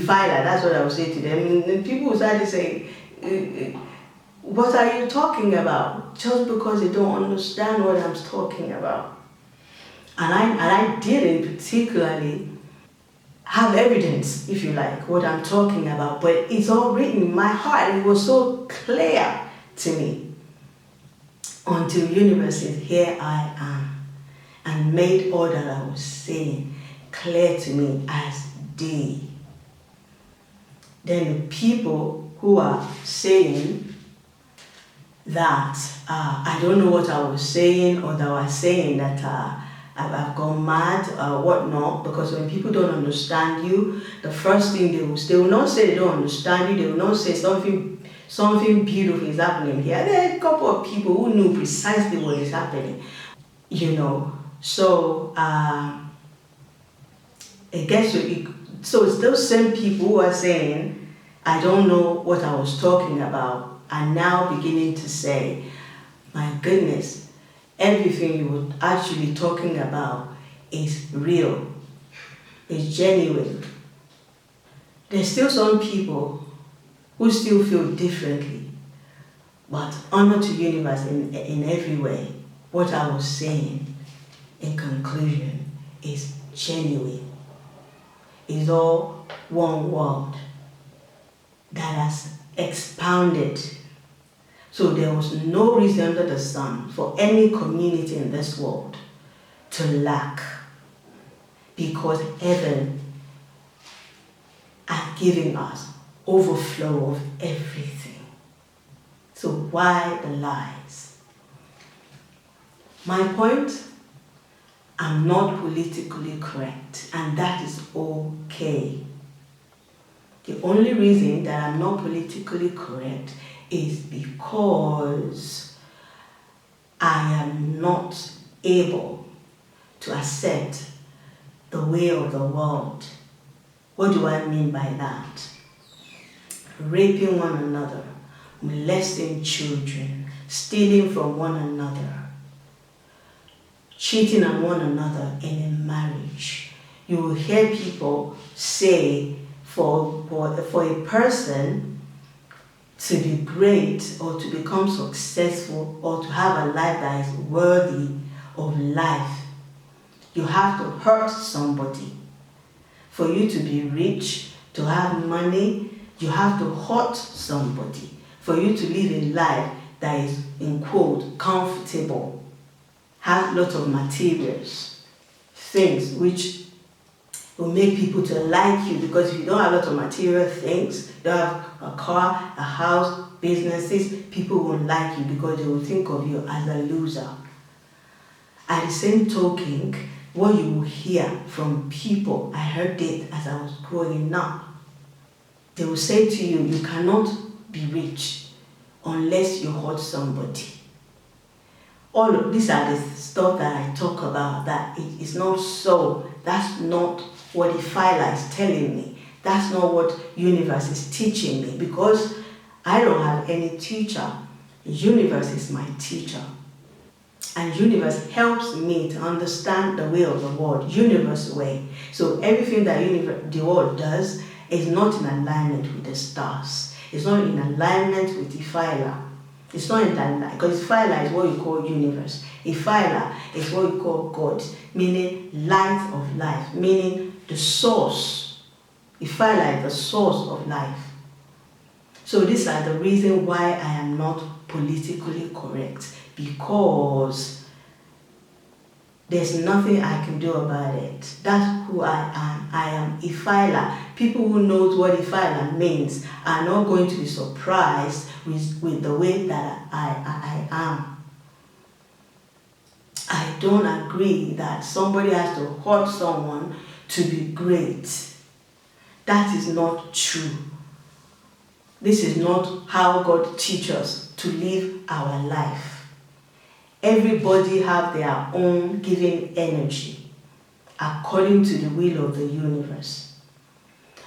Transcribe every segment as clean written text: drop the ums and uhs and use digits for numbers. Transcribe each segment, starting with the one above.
defiler, that's what I would say to them. And people will start to say, what are you talking about? Just because they don't understand what I'm talking about. And I didn't particularly have evidence, if you like, what I'm talking about, but it's all written in my heart. It was so clear to me until universe said, here I am, and made all that I was saying clear to me as day. Then the people who are saying that I don't know what I was saying, or that were saying that I've gone mad or whatnot, because when people don't understand you, the first thing they will not say they don't understand you, they will not say something beautiful is happening here. There are a couple of people who knew precisely what is happening, So it gets so it's those same people who are saying, I don't know what I was talking about, are now beginning to say, my goodness, everything you were actually talking about is real, is genuine. There's still some people who still feel differently, but honor to universe in every way. What I was saying in conclusion is genuine. Is all one world that has expounded. So there was no reason under the sun for any community in this world to lack, because heaven has given us overflow of everything. So why the lies? My point, I'm not politically correct, and that is okay. The only reason that I'm not politically correct is because I am not able to accept the way of the world. What do I mean by that? Raping one another, molesting children, stealing from one another, cheating on one another in a marriage. You will hear people say, for a person to be great or to become successful or to have a life that is worthy of life, you have to hurt somebody. For you to be rich, to have money, you have to hurt somebody. For you to live a life that is, in quote, comfortable, have lots of materials, things which will make people to like you, because if you don't have a lot of material things, you don't have a car, a house, businesses, people won't like you because they will think of you as a loser. At the same token, what you will hear from people, I heard it as I was growing up, they will say to you, you cannot be rich unless you hurt somebody. All of these are the stuff that I talk about, that it is not so. That's not what the Phyla is telling me. That's not what universe is teaching me, because I don't have any teacher. Universe is my teacher. And universe helps me to understand the way of the world, universe way. So everything that the world does is not in alignment with the stars. It's not in alignment with the Phyla. It's not in alignment, because Phyla is what you call universe. Phyla is what you call God, meaning light of life, meaning the source. Phyla is the source of life. So these are the reasons why I am not politically correct, because there's nothing I can do about it. That's who I am. I am Phyla. People who know what Phyla means are not going to be surprised with the way that I am. I don't agree that somebody has to hurt someone to be great. That is not true. This is not how God teaches us to live our life. Everybody have their own given energy according to the will of the universe.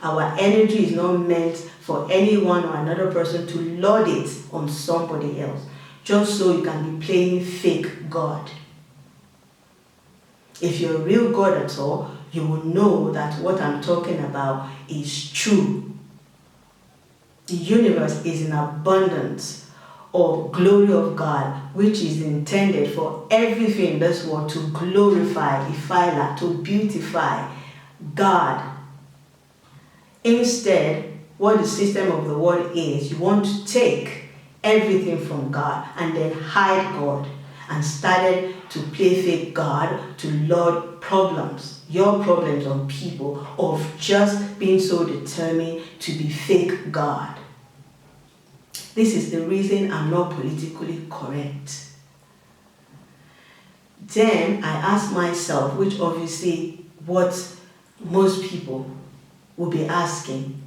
Our energy is not meant for anyone or another person to load it on somebody else, just so you can be playing fake God. If you're a real God at all, you will know that what I'm talking about is true. The universe is in abundance of glory of God, which is intended for everything in this world to glorify, to beautify God. Instead, what the system of the world is, you want to take everything from God and then hide God, and started to play fake God to load problems, your problems on people, of just being so determined to be fake God. This is the reason I'm not politically correct. Then I ask myself, which obviously what most people will be asking,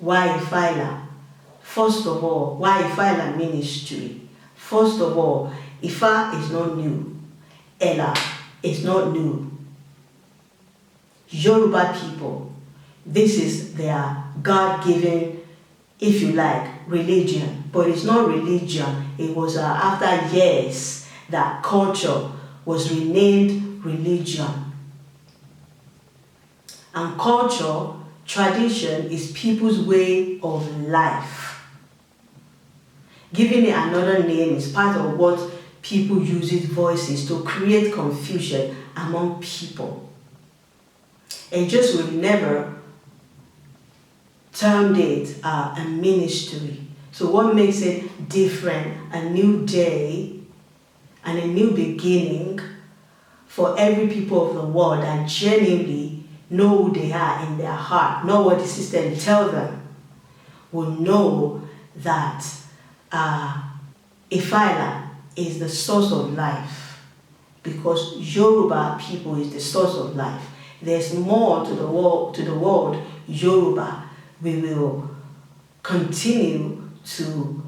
why Ifeala? First of all, why Ifeala ministry? First of all, Ifa is not new. Ella is not new. Yoruba people, this is their God-given, if you like, religion. But it's not religion. It was after years that culture was renamed religion. And culture, tradition, is people's way of life. Giving it another name is part of what people use its voices to create confusion among people. It just will never term it a ministry. So what makes it different, a new day and a new beginning for every people of the world that genuinely know who they are in their heart, know what the system tells them, will know that Ifeala is the source of life, because Yoruba people is the source of life. There's more to the world Yoruba. We will continue to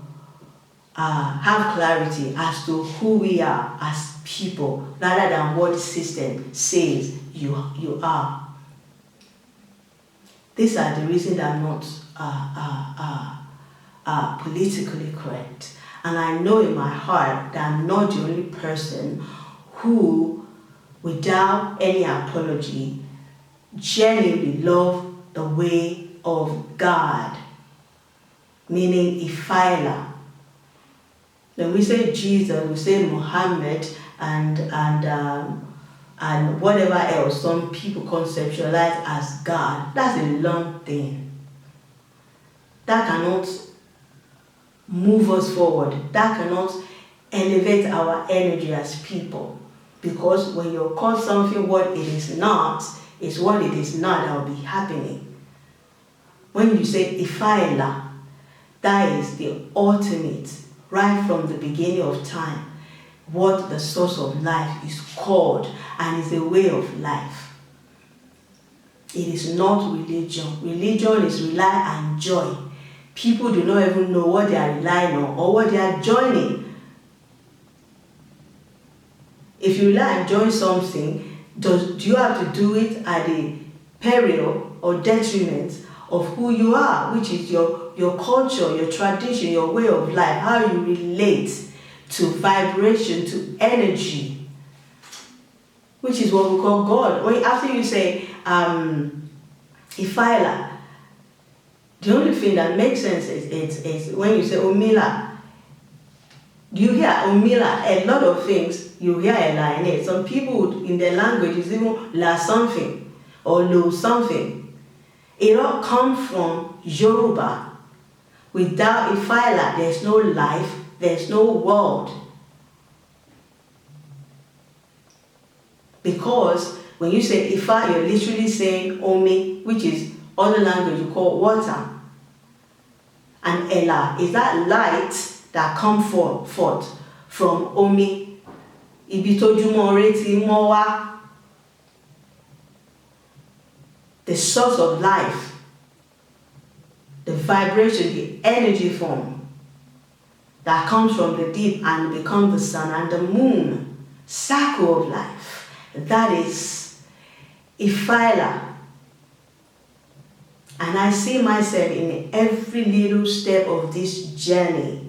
have clarity as to who we are as people, rather than what the system says you are. These are the reasons that I'm not politically correct. And I know in my heart that I'm not the only person who, without any apology, genuinely love the way of God, meaning Ifeala. When we say Jesus, we say Muhammad and whatever else some people conceptualize as God. That's a long thing. That cannot move us forward. That cannot elevate our energy as people. Because when you call something what it is not, it's what it is not that will be happening. When you say Ifeala, that is the ultimate, right from the beginning of time, what the source of life is called, and is a way of life. It is not religion. Religion is rely and joy. People do not even know what they are relying on or what they are joining. If you rely and join something, do you have to do it at the peril or detriment of who you are, which is your culture, your tradition, your way of life, how you relate to vibration, to energy, which is what we call God. After you say Ifeala, the only thing that makes sense is when you say Omila. You hear Omila, a lot of things, you hear a line in it. Some people in their language is even la something or lo something. It all comes from Yoruba. Without Ifeala, there's no life, there's no world. Because when you say Ifa, you're literally saying Omi, which is other language you call water. And Ella is that light that comes forth from Omi. Ibitojumo mowa. The source of life, the vibration, the energy form that comes from the deep and becomes the sun and the moon, circle of life. That is Ifeala. And I see myself in every little step of this journey.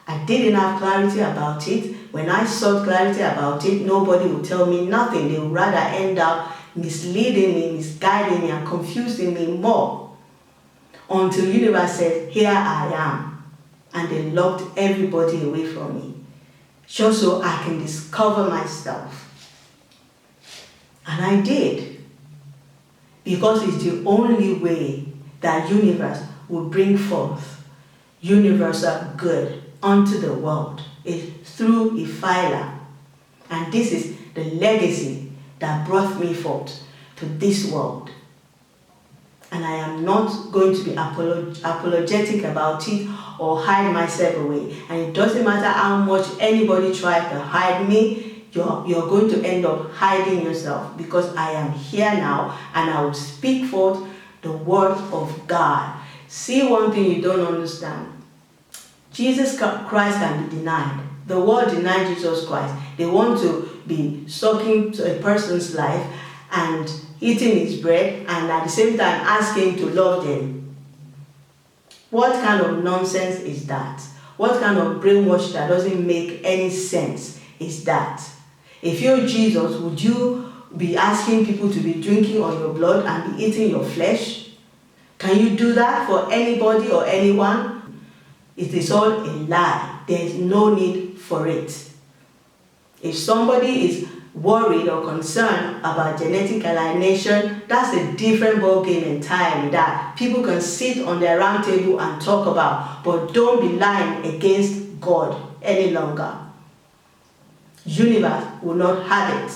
I didn't have clarity about it. When I sought clarity about it, nobody would tell me nothing. They would rather end up misleading me, misguiding me, and confusing me more. Until the universe said, here I am. And they locked everybody away from me. Just so I can discover myself. And I did. Because it's the only way that universe will bring forth universal good unto the world. It's through Ephyla. And this is the legacy that brought me forth to this world. And I am not going to be apologetic about it or hide myself away. And it doesn't matter how much anybody tries to hide me, you're going to end up hiding yourself, because I am here now and I will speak forth the word of God. See one thing you don't understand. Jesus Christ can be denied. The world denied Jesus Christ. They want to be sucking to a person's life and eating his bread, and at the same time ask him to love them. What kind of nonsense is that? What kind of brainwash that doesn't make any sense is that? If you're Jesus, would you be asking people to be drinking on your blood and be eating your flesh? Can you do that for anybody or anyone? It is all a lie. There is no need for it. If somebody is worried or concerned about genetic alienation, that's a different ballgame entirely that people can sit on their round table and talk about, but don't be lying against God any longer. Universe will not have it.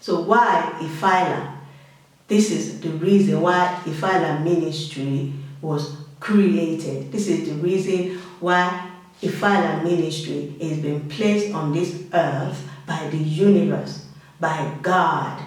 So why Ephyla? This is the reason why Ephyla Ministry was created. This is the reason why Ephyla Ministry has been placed on this earth by the universe, by God.